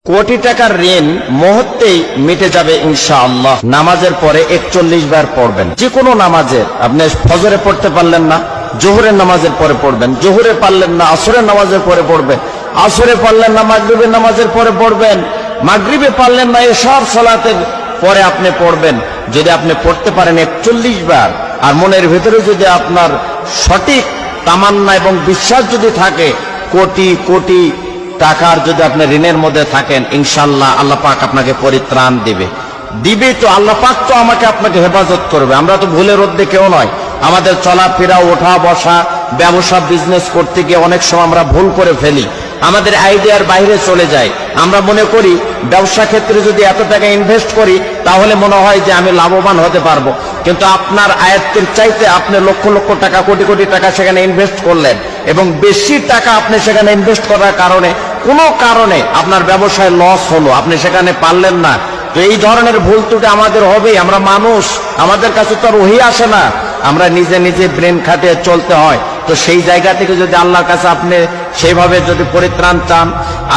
কোটি টাকার ঋণ মুহূর্তেই মিটে যাবে ইনশাআল্লাহ। নামাজের পরে 41 বার পড়বেন। যে কোনো নামাজে, আপনি ফজরে পড়তে পারলেন না, জোহরের নামাজের পরে পড়বেন, জোহরে পারলেন না আসরের নামাজের পরে পড়বেন, আসরে পারলেন না মাগরিবের নামাজের পরে পড়বেন, মাগরিবে পারলেন না এশার সালাতের পরে আপনি পড়বেন। যদি আপনি পড়তে পারেন 41 বার, আর মনের ভিতরে যদি আপনার সঠিক তামান্না এবং বিশ্বাস যদি থাকে, কোটি কোটি টাকার যদি আপনি ঋণের মধ্যে থাকেন, ইনশাআল্লাহ আল্লাহ পাক আপনাকে পরিত্রাণ দিবে তো আল্লাহ পাক তো আমাকে আপনাকে হেফাজত করবে। আমরা তো ভুলের মধ্যে কেউ নয়। আমাদের চলাফেরা, ওঠা বসা, ব্যবসা বিজনেস করতে গিয়ে অনেক সময় আমরা ভুল করে ফেলি, আমাদের আইডিয়ার বাইরে চলে যায়। আমরা মনে করি ব্যবসা ক্ষেত্রে যদি এত টাকা ইনভেস্ট করি তাহলে মনে হয় যে আমি লাভবান হতে পারবো, কিন্তু আপনার আয়ত্তের চাইতে আপনি লক্ষ লক্ষ টাকা, কোটি কোটি টাকা সেখানে ইনভেস্ট করলেন, এবং বেশি টাকা আপনি সেখানে ইনভেস্ট করার কারণে কোনো কারণে আপনার ব্যবসায় লস হলো, আপনি সেখানে পারলেন না। তো এই ধরনের ভুল ত্রুটি আমাদের হবেই। আমরা মানুষ, আমাদের কাছে তো ওহি আসে না, আমরা নিজে নিজে ব্রেন খাটিয়ে চলতে হয়। তো সেই জায়গা থেকে যদি আল্লাহর কাছে আপনি সেইভাবে যদি পরিত্রাণ চান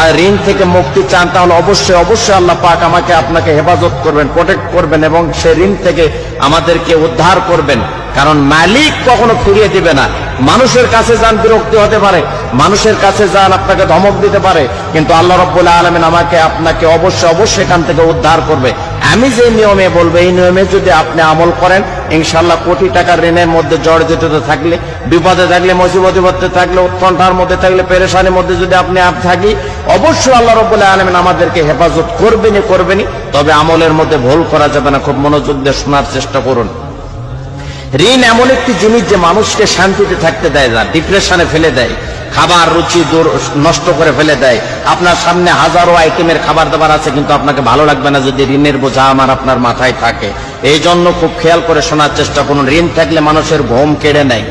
আর ঋণ থেকে মুক্তি চান, তাহলে অবশ্যই অবশ্যই আল্লাহ পাক আমাকে আপনাকে হেফাজত করবেন, প্রোটেক্ট করবেন, এবং সেই ঋণ থেকে আমাদেরকে উদ্ধার করবেন। কারণ মালিক কখনো ফিরিয়ে দিবে না। মানুষের কাছে যান, বিরক্তি হতে পারে, মানুষের কাছে যান, আপনাকে ধমক দিতে পারে, কিন্তু আল্লাহ রাব্বুল আলামিন আমাকে আপনাকে অবশ্যই অবশ্যই এখান থেকে উদ্ধার করবে। আমি যে নিয়মে বলবো এই নিয়মে যদি আপনি আমল করেন, ইনশাআল্লাহ কোটি টাকার ঋণের মধ্যে জর্জরিত থাকলে, বিপদে থাকলে, মুসিবতে থাকলে, উৎকণ্ঠার মধ্যে থাকলে, পেরেশানির মধ্যে যদি আপনি থাকি, অবশ্যই আল্লাহ রাব্বুল আলামিন আমাদেরকে হেফাজত করবেনই। তবে আমলের মধ্যে ভুল করা যাবে না। খুব মনোযোগ দিয়ে শোনার চেষ্টা করুন। ঋণ এমন একটি জিনিস যে মানুষকে শান্তিতে থাকতে দেয় না, ডিপ্রেশনে ফেলে দেয়, খাবার রুচি নষ্ট করে ফেলে দেয়। আপনার সামনে হাজারো আইটেমের খাবার দাবার আছে, কিন্তু আপনাকে ভালো লাগবে না যদি ঋণের বোঝা আপনার মাথায় থাকে। এই জন্য খুব খেয়াল করে শোনার চেষ্টা করুন। ঋণ থাকলে মানুষের ঘুম কেড়ে নেয়,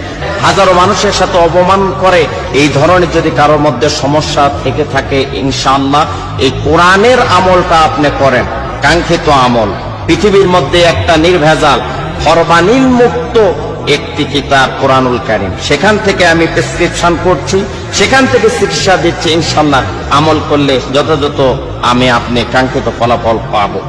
হাজারো মানুষের সাথে অপমান করে। এই ধরনের যদি কারোর মধ্যে সমস্যা থেকে থাকে, ইনশাআল্লাহ এই কোরআনের আমলটা আপনি করেন, কাঙ্ক্ষিত আমল। পৃথিবীর মধ্যে একটা নির্ভেজাল ফরমানিল মুক্ত একটি কিতাব কোরআনুল কারীম, সেখান থেকে আমি প্রেসক্রিপশন করছি, সেখান থেকে চিকিৎসা দিচ্ছি। ইনশাআল্লাহ আমল করলে যথাযথ আপনি কাঙ্ক্ষিত ফলাফল পাবো।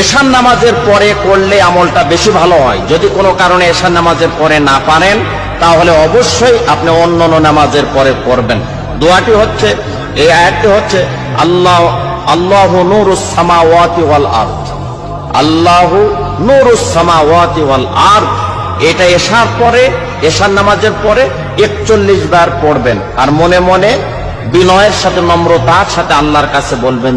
এশার নামাজের পরে করলে আমলটা বেশি ভালো হয়। যদি কোনো কারণে এশার নামাজের পরে না পারেন, তাহলে অবশ্যই আপনি অন্য নামাজের পরে করবেন। দোয়াটি হচ্ছে, এই আয়াতটি হচ্ছে, আল্লাহু নূরুস সামাওয়াতি ওয়াল আরদ, আল্লাহু নূরুস সামাওয়াতি ওয়াল আরদ। এটা এশার নামাজের পরে 41 বার পড়বেন, আর মনে মনে বিনয়ের সাথে, নম্রতার সাথে আল্লাহর কাছে বলবেন।